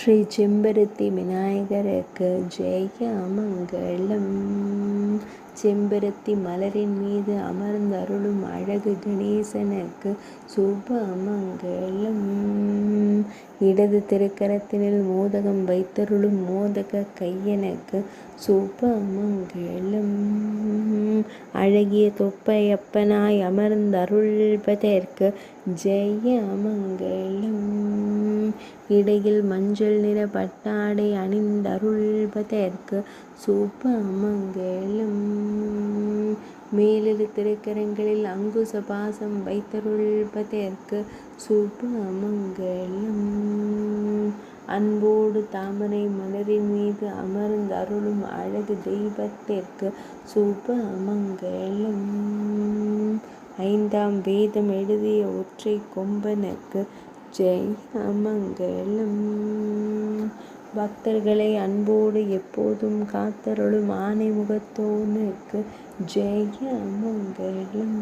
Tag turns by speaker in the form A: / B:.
A: ஸ்ரீ செம்பருத்தி விநாயகருக்கு ஜெயமங்கலம். செம்பருத்தி மலரின் மீது அமர்ந்தருளும் அழகு கணேசனுக்கு சுபமங்கலம். இடது திருக்கரத்தினில் மோதகம் வைத்தருளும் மோதக கையனுக்கு சுபமங்கலம். அழகிய தொப்பையப்பனாய் அமர்ந்தருள்வதற்கு ஜெயமங்கலம். இடையில் மஞ்சள் நிற பட்டாடை அணிந்தருள்வதற்கு சுபமங்கலம். மேலிரு திருக்கரங்களில் அங்குச பாசம் வைத்தருள்வதற்கு சுபமங்கலம். அன்போடு தாமரை மலரின் மீது அமர்ந்தருளும் அழகு தெய்வத்திற்கு சுபமங்கலம். ஐந்தாம் வேதம் எழுதிய ஒற்றை கொம்பனுக்கு ஜெயமங்கலம். பக்தர்களை அன்போடு எப்போதும் காத்தருளும் ஆனை முகத்தோனுக்கு ஜெயமங்கலம்.